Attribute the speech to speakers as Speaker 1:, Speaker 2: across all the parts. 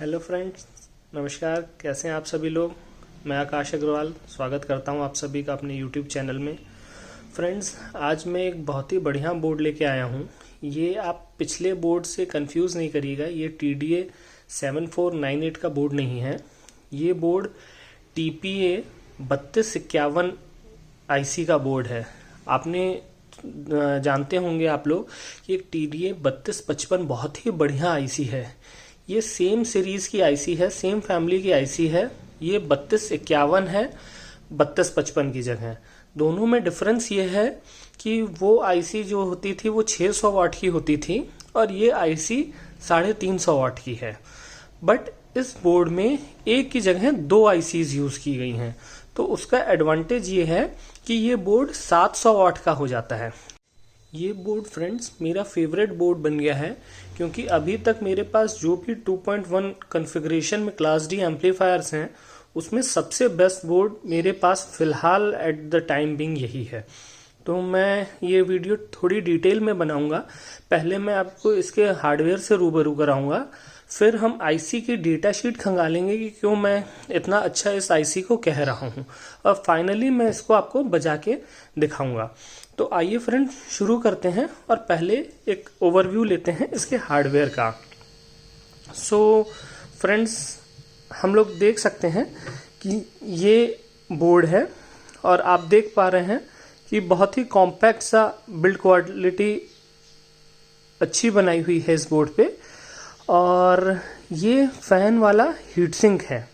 Speaker 1: Hello friends, नमस्कार। कैसे हैं आप सभी लोग। मैं आकाश अग्रवाल स्वागत करता हूं आप सभी का अपने यूट्यूब चैनल में। फ्रेंड्स, आज मैं एक बहुत ही बढ़िया बोर्ड लेके आया हूं। ये आप पिछले बोर्ड से कंफ्यूज नहीं करिएगा, ये TDA 7498 का बोर्ड नहीं है। ये बोर्ड TPA 3251 IC का बोर्ड है। आपने जानते होंगे आप लोग कि एक TDA 3255 बहुत ही बढ़िया IC है। ये सेम सीरीज की IC है, सेम फैमिली की IC है। ये 3251 है 3255 की जगह। दोनों में डिफरेंस ये है कि वो IC जो होती थी वो 600 वाट की होती थी और ये IC 350 वाट की है। बट इस बोर्ड में एक की जगह दो ICs यूज की गई हैं, तो उसका एडवांटेज ये है कि ये बोर्ड 700 वाट का हो जाता है। ये बोर्ड फ्रेंड्स मेरा फेवरेट बोर्ड बन गया है, क्योंकि अभी तक मेरे पास जो भी 2.1 कॉन्फ़िगरेशन में क्लास D एम्पलीफायर्स हैं उसमें सबसे बेस्ट बोर्ड मेरे पास फ़िलहाल एट द टाइम बिंग यही है। तो मैं ये वीडियो थोड़ी डिटेल में बनाऊंगा। पहले मैं आपको इसके हार्डवेयर से रूबरू कराऊंगा, फिर हम IC की डेटा शीट खंगालेंगे कि क्यों मैं इतना अच्छा इस IC को कह रहा हूँ, और फाइनली मैं इसको आपको बजा के दिखाऊंगा। तो आइए फ्रेंड शुरू करते हैं और पहले एक ओवरव्यू लेते हैं इसके हार्डवेयर का। सो फ्रेंड्स, हम लोग देख सकते हैं कि ये बोर्ड है और आप देख पा रहे हैं कि बहुत ही कॉम्पैक्ट सा बिल्ड क्वालिटी अच्छी बनाई हुई है इस बोर्ड पे। और ये फैन वाला हीट सिंक है,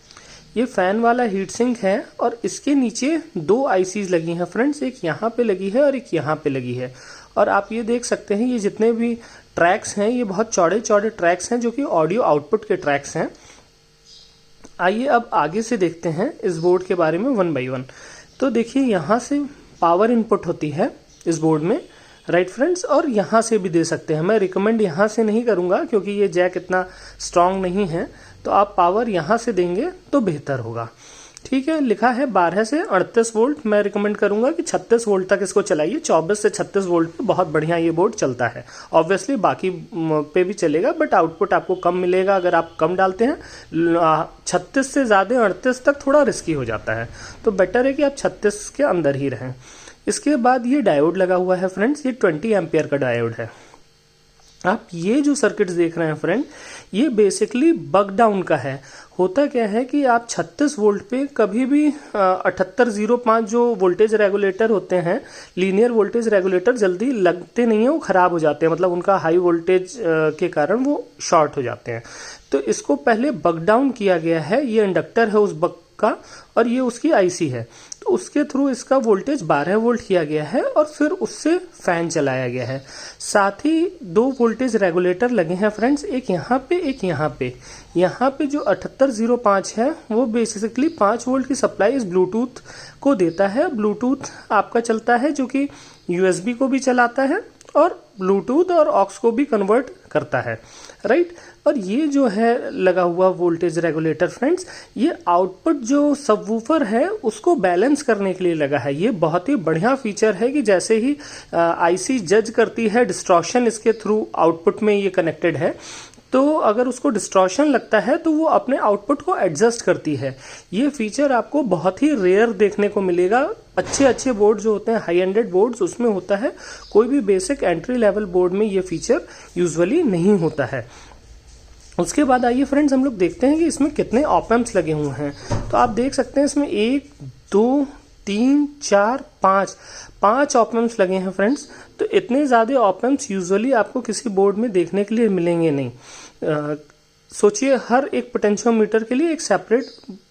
Speaker 1: ये फैन वाला हीट सिंक है और इसके नीचे दो ICs लगी हैं फ्रेंड्स, एक यहाँ पे लगी है और एक यहाँ पे लगी है। और आप ये देख सकते हैं ये जितने भी ट्रैक्स हैं ये बहुत चौड़े चौड़े ट्रैक्स हैं जो कि ऑडियो आउटपुट के ट्रैक्स हैं। आइए अब आगे से देखते हैं इस बोर्ड के बारे में वन बाई वन। तो देखिए यहाँ से पावर इनपुट होती है इस बोर्ड में, राइट फ्रेंड्स, और यहाँ से भी दे सकते हैं। मैं रिकमेंड यहाँ से नहीं करूँगा क्योंकि ये जैक इतना स्ट्रांग नहीं है, तो आप पावर यहाँ से देंगे तो बेहतर होगा। ठीक है, लिखा है 12 से 38 वोल्ट। मैं रिकमेंड करूँगा कि 36 वोल्ट तक इसको चलाइए। 24 से 36 वोल्ट पे बहुत बढ़िया ये बोर्ड चलता है। ऑब्वियसली बाकी पे भी चलेगा, बट आउटपुट आपको कम मिलेगा अगर आप कम डालते हैं। 36 से ज़्यादा 38 तक थोड़ा रिस्की हो जाता है, तो बेटर है कि आप 36 के अंदर ही रहें। इसके बाद ये डायोड लगा हुआ है फ्रेंड्स, ये 20 एम्पियर का डायोड है। आप ये जो सर्किट्स देख रहे हैं फ्रेंड, ये बेसिकली बक डाउन का है। होता क्या है कि आप 36 वोल्ट पे कभी भी 7805 जो वोल्टेज रेगुलेटर होते हैं, लीनियर वोल्टेज रेगुलेटर, जल्दी लगते नहीं है, वो ख़राब हो जाते हैं। मतलब उनका हाई वोल्टेज के कारण वो शॉर्ट हो जाते हैं। तो इसको पहले बक डाउन किया गया है। ये इंडक्टर है उस बक का और ये उसकी IC है, तो उसके थ्रू इसका वोल्टेज 12 वोल्ट किया गया है और फिर उससे फैन चलाया गया है। साथ ही दो वोल्टेज रेगुलेटर लगे हैं फ्रेंड्स, एक यहाँ पे एक यहाँ पे। यहाँ पे जो 7805 है वो बेसिकली 5 वोल्ट की सप्लाई इस ब्लूटूथ को देता है। ब्लूटूथ आपका चलता है जो कि USB को भी चलाता है और ब्लूटूथ और ऑक्स को भी कन्वर्ट करता है, राइट। और ये जो है लगा हुआ वोल्टेज रेगुलेटर फ्रेंड्स, ये आउटपुट जो सबवूफर है उसको बैलेंस करने के लिए लगा है। ये बहुत ही बढ़िया फीचर है कि जैसे ही IC जज करती है डिस्टॉर्शन इसके थ्रू आउटपुट में ये कनेक्टेड है, तो अगर उसको डिस्टॉर्शन लगता है तो वो अपने आउटपुट को एडजस्ट करती है। ये फीचर आपको बहुत ही रेयर देखने को मिलेगा। अच्छे अच्छे बोर्ड जो होते हैं, हाई एंडेड बोर्ड्स, उसमें होता है। कोई भी बेसिक एंट्री लेवल बोर्ड में ये फीचर यूजुअली नहीं होता है। उसके बाद आइए फ्रेंड्स हम लोग देखते हैं कि इसमें कितने ऑप एम्प्स लगे हुए हैं। तो आप देख सकते हैं इसमें 1 2 3 4 5 ऑप एम्प्स लगे हैं फ्रेंड्स। तो इतने ज़्यादा ऑप एम्प्स यूजुअली आपको किसी बोर्ड में देखने के लिए मिलेंगे नहीं। सोचिए हर एक पोटेंशियोमीटर के लिए एक सेपरेट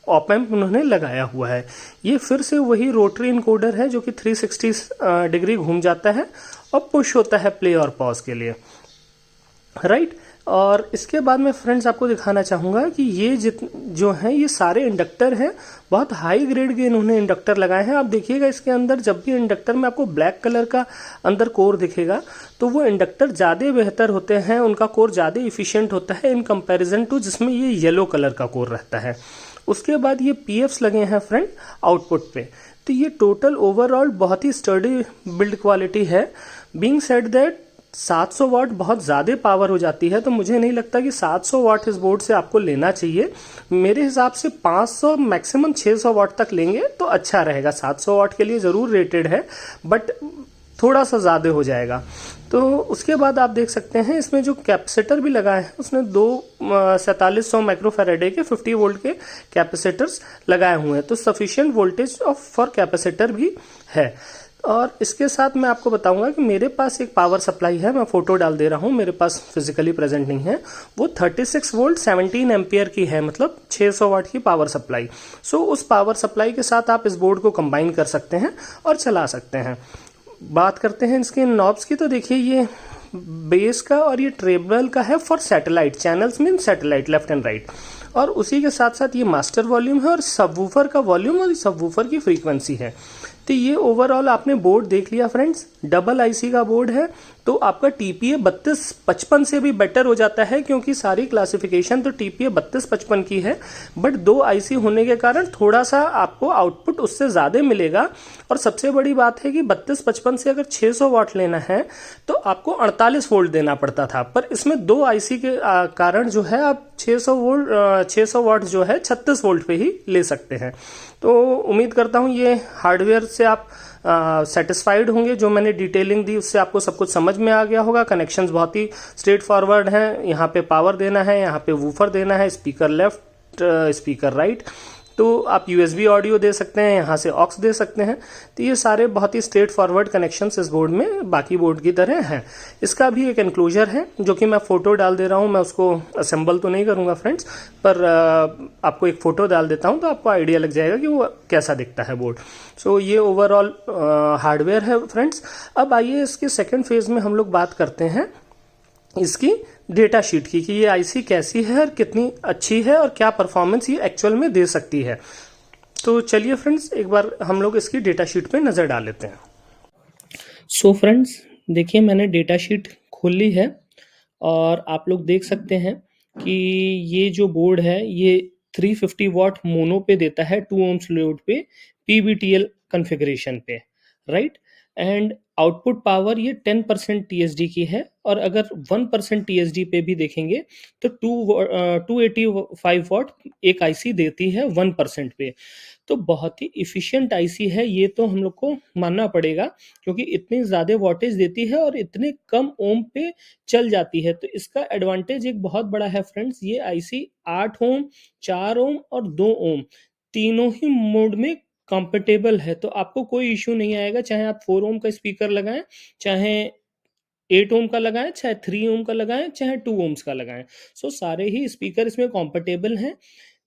Speaker 1: ऑप एम्प उन्होंने लगाया हुआ है। ये फिर से वही रोटरी इनकोडर है जो कि 360 डिग्री घूम जाता है और पुश होता है प्ले और पॉज के लिए, राइट। और इसके बाद मैं फ्रेंड्स आपको दिखाना चाहूँगा कि ये जो हैं ये सारे इंडक्टर हैं, बहुत हाई ग्रेड के इन्होंने इंडक्टर लगाए हैं। आप देखिएगा इसके अंदर जब भी इंडक्टर में आपको ब्लैक कलर का अंदर कोर दिखेगा तो वो इंडक्टर ज़्यादा बेहतर होते हैं, उनका कोर ज़्यादा इफिशिएंट होता है इन कंपैरिजन टू जिसमें ये येलो कलर का कोर रहता है। उसके बाद ये PFs लगे हैं फ्रेंड आउटपुट पे। तो ये टोटल ओवरऑल बहुत ही स्टडी बिल्ड क्वालिटी है। बीइंग सेड दैट 700 वाट बहुत ज़्यादा पावर हो जाती है, तो मुझे नहीं लगता कि 700 वाट इस बोर्ड से आपको लेना चाहिए। मेरे हिसाब से 500 मैक्सिमम 600 वाट तक लेंगे तो अच्छा रहेगा। 700 वाट के लिए ज़रूर रेटेड है, बट थोड़ा सा ज़्यादा हो जाएगा। तो उसके बाद आप देख सकते हैं इसमें जो कैपेसिटर भी लगा है, उसने दो 4700 माइक्रोफैराडे के 50 वोल्ट के कैपेसिटर्स लगाए हुए हैं, तो sufficient voltage of for capacitor भी है। और इसके साथ मैं आपको बताऊंगा कि मेरे पास एक पावर सप्लाई है, मैं फोटो डाल दे रहा हूं, मेरे पास फिजिकली प्रेजेंट नहीं है। वो 36 वोल्ट 17 एम्पियर की है, मतलब 600 वाट की पावर सप्लाई। सो उस पावर सप्लाई के साथ आप इस बोर्ड को कंबाइन कर सकते हैं और चला सकते हैं। बात करते हैं इसके नॉब्स की, तो देखिए ये बेस का और ये ट्रेबल का है for satellite channels, mean satellite left and right. और उसी के साथ साथ ये मास्टर वॉल्यूम है और सबवूफर का वॉल्यूम और सबवूफर की फ्रीक्वेंसी है। तो ये ओवरऑल आपने बोर्ड देख लिया फ्रेंड्स, डबल आईसी का बोर्ड है, तो आपका टीपीए 3255 से भी बेटर हो जाता है, क्योंकि सारी क्लासिफिकेशन तो टीपीए 3255 की है, बट दो आईसी होने के कारण थोड़ा सा आपको आउटपुट उससे ज़्यादा मिलेगा। और सबसे बड़ी बात है कि 3255 से अगर 600 वाट लेना है तो आपको 48 वोल्ट देना पड़ता था, पर इसमें दो आईसी के कारण जो है आप 600 वाट जो है 36 वोल्ट पे ही ले सकते हैं। तो उम्मीद करता हूँ ये हार्डवेयर से आप सेटिस्फाइड होंगे। जो मैंने डिटेलिंग दी उससे आपको सब कुछ समझ में आ गया होगा। कनेक्शंस बहुत ही स्ट्रेट फॉरवर्ड हैं। यहाँ पे पावर देना है, यहाँ पे वूफर देना है, स्पीकर लेफ्ट, स्पीकर राइट, तो आप यूएसबी ऑडियो दे सकते हैं, यहाँ से ऑक्स दे सकते हैं। तो ये सारे बहुत ही स्ट्रेट फॉरवर्ड कनेक्शंस इस बोर्ड में बाकी बोर्ड की तरह हैं। इसका भी एक एनक्लोजर है जो कि मैं फोटो डाल दे रहा हूँ, मैं उसको असेंबल तो नहीं करूँगा फ्रेंड्स, पर आपको एक फ़ोटो डाल देता हूँ तो आपको आइडिया लग जाएगा कि वो कैसा दिखता है बोर्ड। सो ये ओवरऑल हार्डवेयर है फ्रेंड्स। अब आइए इसके सेकेंड फेज़ में हम लोग बात करते हैं इसकी डेटा शीट की, कि ये आईसी कैसी है और कितनी अच्छी है और क्या परफॉर्मेंस ये एक्चुअल में दे सकती है। तो चलिए फ्रेंड्स एक बार हम लोग इसकी डेटा शीट पे नज़र डाल लेते हैं। सो फ्रेंड्स देखिए, मैंने डेटा शीट खोल ली है और आप लोग देख सकते हैं कि ये जो बोर्ड है ये 350 वाट मोनो पे देता है 2 ohms लोड पे, पीबीटीएल कॉन्फ़िगरेशन पे, राइट। एंड आउटपुट पावर ये 10% टीएसडी की है, और अगर 1% टीएसडी पे भी देखेंगे तो 285 वाट एक आईसी देती है 1% पे। तो बहुत ही इफ़िशिएंट आईसी है ये, तो हम लोग को मानना पड़ेगा, क्योंकि इतनी ज़्यादा वोल्टेज देती है और इतने कम ओम पे चल जाती है। तो इसका एडवांटेज एक बहुत बड़ा है फ्रेंड्स। ये आईसी 8 ओम, 4 ओम और 2 ओम तीनों ही मोड में कंफर्टेबल है, तो आपको कोई इश्यू नहीं आएगा, चाहे आप 4 ओम का स्पीकर लगाएं, चाहे 8 ओम का लगाएं, चाहे 3 ओम का लगाएं, चाहे 2 ओम्स का लगाएं। सो सारे ही स्पीकर इसमें कंफर्टेबल हैं।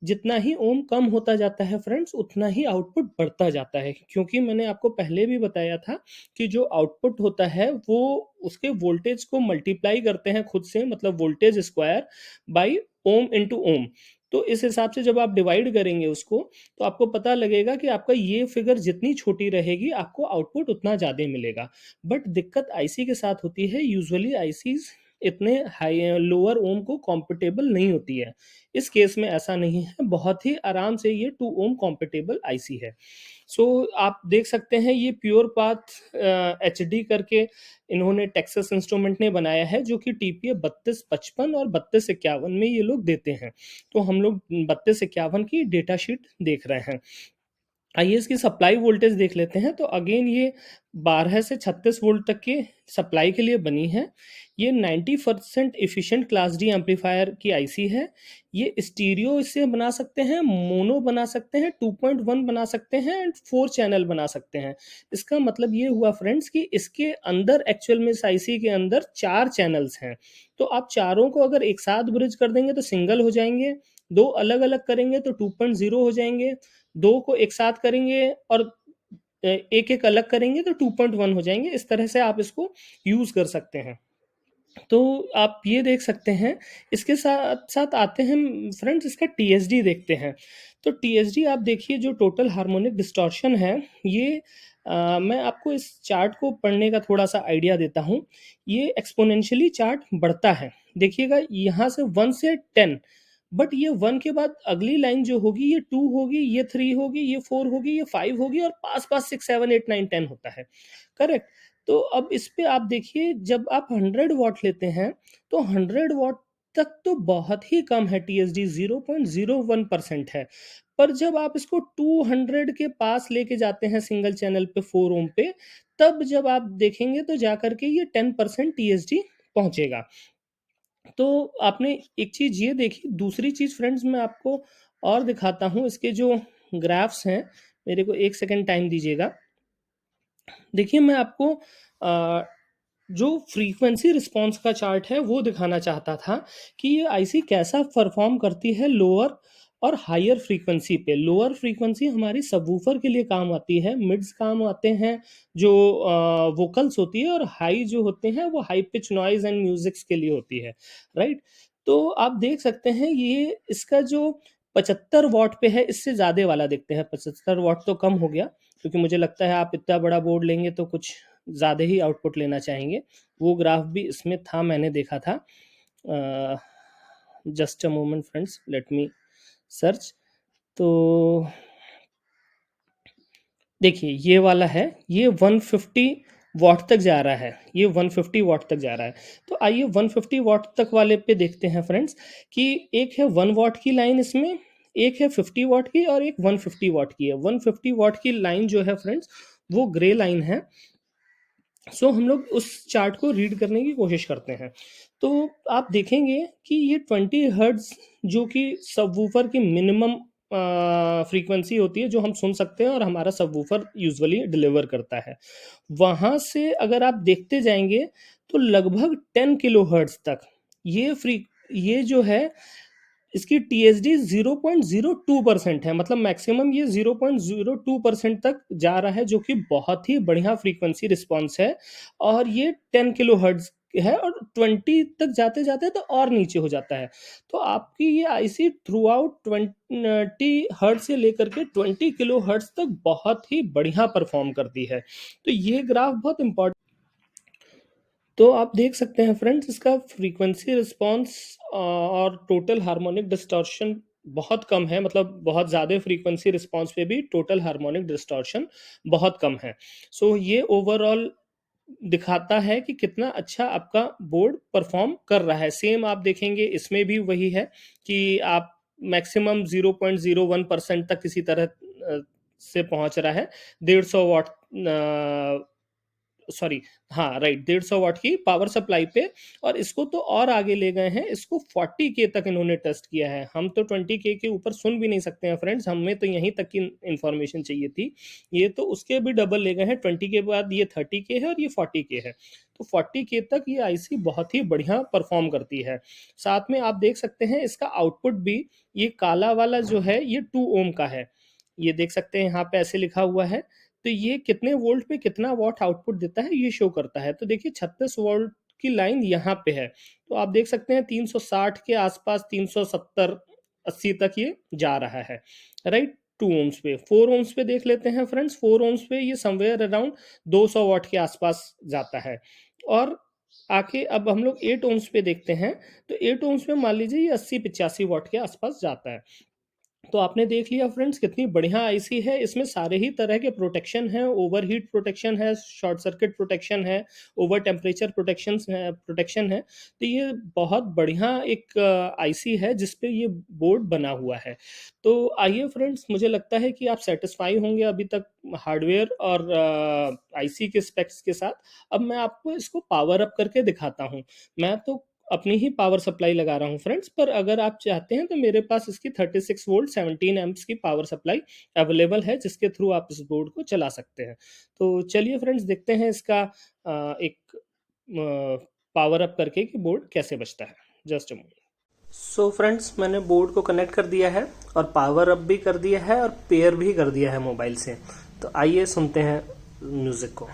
Speaker 1: जितना ही ओम कम होता जाता है फ्रेंड्स, उतना ही आउटपुट बढ़ता जाता है, क्योंकि मैंने आपको पहले भी बताया था कि जो आउटपुट होता है वो उसके वोल्टेज को मल्टीप्लाई करते हैं खुद से, मतलब voltage square by ohm into ohm. तो इस हिसाब से जब आप डिवाइड करेंगे उसको, तो आपको पता लगेगा कि आपका ये फिगर जितनी छोटी रहेगी आपको आउटपुट उतना ज़्यादा मिलेगा। बट दिक्कत आईसी के साथ होती है, यूजुअली आईसीज इतने हाई लोअर ओम को कॉम्पिटेबल नहीं होती है। इस केस में ऐसा नहीं है, बहुत ही आराम से ये 2 ओम कॉम्पिटेबल आईसी है। सो आप देख सकते हैं ये प्योर पाथ एचडी करके इन्होंने टेक्सास इंस्ट्रूमेंट ने बनाया है, जो कि टीपीए 3255 और 3251 में ये लोग देते हैं। तो हम लोग 3251 की डेटा शीट देख रहे हैं। आइए इसकी सप्लाई वोल्टेज देख लेते हैं। तो अगेन ये 12 से 36 वोल्ट तक की सप्लाई के लिए बनी है। ये 90% एफिशिएंट क्लास डी एम्पलीफायर की आईसी है। ये स्टीरियो इससे बना सकते हैं, मोनो बना सकते हैं, 2.1 बना सकते हैं एंड 4 चैनल बना सकते हैं। इसका मतलब ये हुआ फ्रेंड्स कि इसके अंदर एक्चुअल में इस आईसी के अंदर 4 चैनल्स हैं। तो आप चारों को अगर एक साथ ब्रिज कर देंगे तो सिंगल हो जाएंगे, दो अलग अलग करेंगे तो 2.0 हो जाएंगे, दो को एक साथ करेंगे और एक एक अलग करेंगे तो 2.1 हो जाएंगे। इस तरह से आप इसको यूज कर सकते हैं। तो आप ये देख सकते हैं। इसके साथ साथ आते हैं फ्रेंड्स, इसका टीएसडी देखते हैं। तो टीएसडी आप देखिए, जो टोटल हार्मोनिक डिस्टॉर्शन है ये मैं आपको इस चार्ट को पढ़ने का थोड़ा सा आइडिया देता हूँ। ये एक्सपोनेंशियली चार्ट बढ़ता है, देखिएगा यहाँ से 1 से 10, बट ये 1 के बाद अगली लाइन जो होगी ये 2 होगी, ये 3 होगी, ये 4 होगी, ये 5 होगी और पास पास 6 7 8 9 10 होता है, करेक्ट। तो अब इस पे आप देखिए, जब आप 100 वॉट लेते हैं तो 100 वॉट तक तो बहुत ही कम है, टीएसडी 0.01% है। पर जब आप इसको 200 के पास लेके जाते हैं सिंगल चैनल पे 4 ओम पे, तब जब आप देखेंगे तो जाकर के ये 10% टीएसडी पहुंचेगा। तो आपने एक चीज़ ये देखी, दूसरी चीज़ फ्रेंड्स मैं आपको और दिखाता हूँ, इसके जो ग्राफ्स हैं, मेरे को 1 सेकंड टाइम दीजिएगा। देखिए मैं आपको जो फ्रीक्वेंसी रिस्पॉन्स का चार्ट है वो दिखाना चाहता था कि ये आईसी कैसा परफॉर्म करती है लोअर और हायर फ्रीक्वेंसी पे। लोअर फ्रीक्वेंसी हमारी सबवूफर के लिए काम आती है, मिड्स काम आते हैं जो वोकल्स होती है, और हाई जो होते हैं वो high pitch noise and musics के लिए होती है, राइट। तो आप देख सकते हैं ये इसका जो 75 वॉट पे है, इससे ज़्यादा वाला देखते हैं। 75 वॉट तो कम हो गया, क्योंकि मुझे लगता है आप इतना बड़ा बोर्ड लेंगे तो कुछ ज़्यादा ही आउटपुट लेना चाहेंगे। वो ग्राफ भी इसमें था, मैंने देखा था। Just a moment friends, let me search. तो देखिए ये वाला है, ये 150 वॉट तक जा रहा है, ये 150 वॉट तक जा रहा है। तो आइए 150 वॉट तक वाले पे देखते हैं फ्रेंड्स, कि एक है 1 वॉट की लाइन इसमें, एक है 50 वॉट की, और एक 150 वॉट की है। 150 वॉट की लाइन जो है फ्रेंड्स, वो ग्रे लाइन है। सो हम लोग उस चार्ट को रीड करने की कोशिश करते हैं। तो आप देखेंगे कि ये 20 हर्ट्ज जो कि सबवूफर की मिनिमम फ्रीक्वेंसी होती है जो हम सुन सकते हैं और हमारा सबवूफर यूजुअली डिलीवर करता है, वहाँ से अगर आप देखते जाएंगे तो लगभग 10 किलो हर्ट्ज तक ये जो है, इसकी टीएसडी 0.02% है। मतलब मैक्सिमम ये 0.02% तक जा रहा है, जो कि बहुत ही बढ़िया फ्रीक्वेंसी रिस्पॉन्स है। और ये 10 किलो हर्ट्ज है, और 20 तक जाते जाते तो और नीचे हो जाता है। तो आपकी ये आईसी थ्रू आउट 20 हर्ट्ज से लेकर के 20 किलो हर्ट्ज तक बहुत ही बढ़िया परफॉर्म करती है। तो ये ग्राफ बहुत इंपॉर्टेंट। तो आप देख सकते हैं फ्रेंड्स, इसका फ्रीक्वेंसी रिस्पांस और टोटल हार्मोनिक डिस्टॉर्शन बहुत कम है। मतलब बहुत ज़्यादा फ्रीक्वेंसी रिस्पांस पे भी टोटल हार्मोनिक डिस्टॉर्शन बहुत कम है। सो ये ओवरऑल दिखाता है कि कितना अच्छा आपका बोर्ड परफॉर्म कर रहा है। सेम आप देखेंगे इसमें भी वही है कि आप मैक्सिमम 0.01% तक किसी तरह से पहुंच रहा है। 150 वॉट, सॉरी, हाँ राइट, 150 वॉट की पावर सप्लाई पे। और इसको तो और आगे ले गए हैं, इसको 40K तक इन्होंने टेस्ट किया है। हम तो 20K के ऊपर सुन भी नहीं सकते हैं फ्रेंड्स, हमें तो यहीं तक की इंफॉर्मेशन चाहिए थी। ये तो उसके भी डबल ले गए हैं, 20 के बाद ये 30K है और ये 40K है। तो 40K तक ये आईसी बहुत ही बढ़िया परफॉर्म करती है। साथ में आप देख सकते हैं इसका आउटपुट भी, ये काला वाला जो है ये 2 ओम का है। ये देख सकते हैं यहाँ पे ऐसे लिखा हुआ है। तो ये कितने वोल्ट पे कितना वॉट आउटपुट देता है ये शो करता है। तो देखिए 36 वोल्ट की लाइन यहाँ पे है, तो आप देख सकते हैं 360 के आसपास, 370 80 तक ये जा रहा है, राइट। 2 ओम्स पे, 4 ओम्स पे देख लेते हैं फ्रेंड्स। 4 ओम्स पे ये समवेयर अराउंड 200 वॉट के आसपास जाता है। और आके अब हम लोग 8 ओम्स पे देखते हैं, तो 8 ओम्स पे मान लीजिए ये 80-85 वॉट के आसपास जाता है। तो आपने देख लिया फ्रेंड्स कितनी बढ़िया आईसी है। इसमें सारे ही तरह के प्रोटेक्शन है, ओवरहीट प्रोटेक्शन है, शॉर्ट सर्किट प्रोटेक्शन है, ओवर टेम्परेचर प्रोटेक्शन है। तो ये बहुत बढ़िया एक आईसी है जिस पे ये बोर्ड बना हुआ है। तो आइए फ्रेंड्स, मुझे लगता है कि आप सेटिस्फाई होंगे अभी तक हार्डवेयर और आईसी के स्पेक्स के साथ। अब मैं आपको इसको पावर अप करके दिखाता हूँ। मैं तो अपनी ही पावर सप्लाई लगा रहा हूँ फ्रेंड्स, पर अगर आप चाहते हैं तो मेरे पास इसकी 36 वोल्ट 17 एम्प्स की पावर सप्लाई अवेलेबल है, जिसके थ्रू आप इस बोर्ड को चला सकते हैं। तो चलिए फ्रेंड्स, देखते हैं इसका एक पावर अप करके कि बोर्ड कैसे बचता है। Just a moment. So friends, मैंने बोर्ड को कनेक्ट कर दिया है और पावर अप भी कर दिया है और पेयर भी कर दिया है मोबाइल से। तो आइए सुनते हैं म्यूजिक को।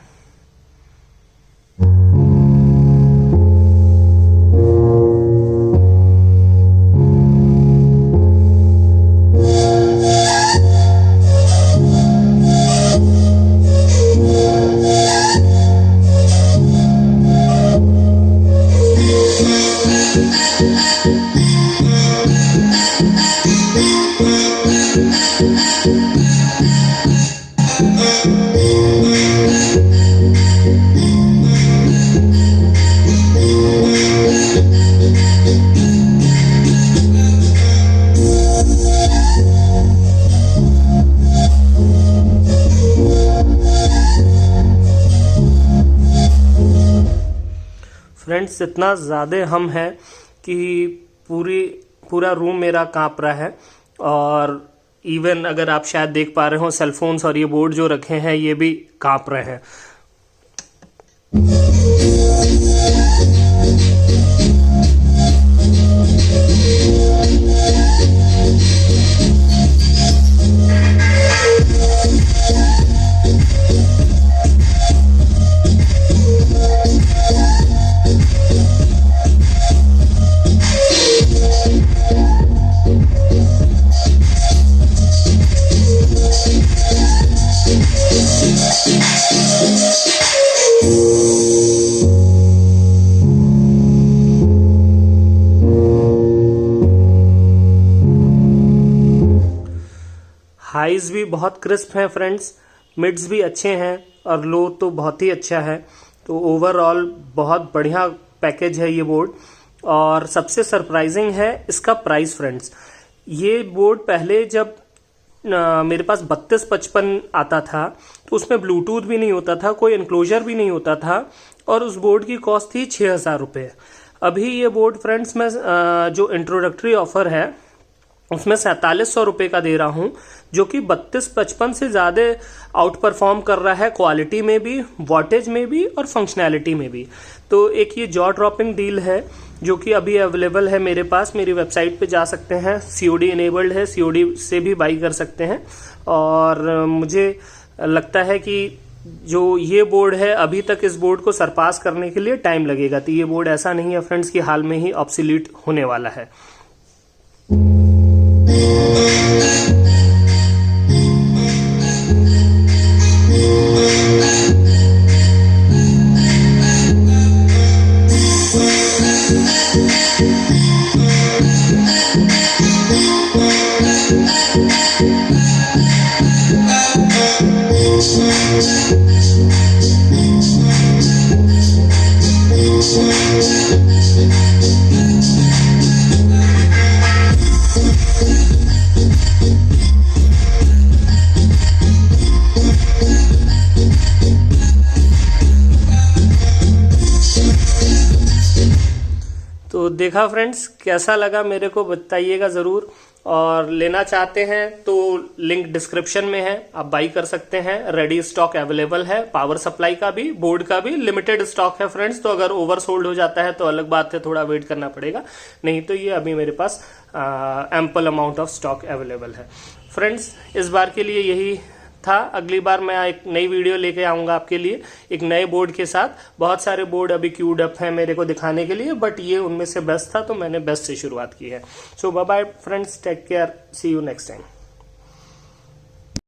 Speaker 1: फ्रेंड्स इतना ज़्यादा हम है कि पूरा रूम मेरा कांप रहा है। और इवन अगर आप शायद देख पा रहे हो सेलफोन्स और ये बोर्ड जो रखे हैं ये भी कांप रहे हैं। हाइज भी बहुत क्रिस्प हैं फ्रेंड्स, मिड्स भी अच्छे हैं और लो तो बहुत ही अच्छा है। तो ओवरऑल बहुत बढ़िया पैकेज है ये बोर्ड। और सबसे सरप्राइजिंग है इसका प्राइस फ्रेंड्स। ये बोर्ड पहले जब मेरे पास 3255 आता था तो उसमें ब्लूटूथ भी नहीं होता था, कोई एनक्लोजर भी नहीं होता था और उस बोर्ड की कॉस्ट थी 6000 रुपये। अभी ये बोर्ड फ्रेंड्स में जो इंट्रोडक्टरी ऑफर है उसमें 4700 रुपये का दे रहा हूँ, जो कि 3255 से ज़्यादा आउट परफॉर्म कर रहा है क्वालिटी में भी, वॉटेज में भी और फंक्शनैलिटी में भी। तो एक ये जॉ ड्रॉपिंग डील है जो कि अभी अवेलेबल है मेरे पास। मेरी वेबसाइट पे जा सकते हैं, COD इनेबल्ड है, COD से भी बाई कर सकते हैं। और मुझे लगता है कि जो ये बोर्ड है अभी तक इस बोर्ड को सरपास करने के लिए टाइम लगेगा। तो ये बोर्ड ऐसा नहीं है फ्रेंड्स कि हाल में ही ऑब्सोलीट होने वाला है। तो देखा फ्रेंड्स, कैसा लगा मेरे को बताइएगा ज़रूर। और लेना चाहते हैं तो लिंक डिस्क्रिप्शन में है, आप बाई कर सकते हैं। रेडी स्टॉक अवेलेबल है, पावर सप्लाई का भी, बोर्ड का भी लिमिटेड स्टॉक है फ्रेंड्स। तो अगर ओवर सोल्ड हो जाता है तो अलग बात है, थोड़ा वेट करना पड़ेगा, नहीं तो ये अभी मेरे पास ample amount of stock available है फ्रेंड्स। इस बार के लिए यही था। अगली बार मैं एक नई वीडियो लेके आऊंगा आपके लिए एक नए बोर्ड के साथ। बहुत सारे बोर्ड अभी क्यूड अप हैं मेरे को दिखाने के लिए, बट ये उनमें से बेस्ट था तो मैंने बेस्ट से शुरुआत की है। So bye bye friends, take care, see you next time.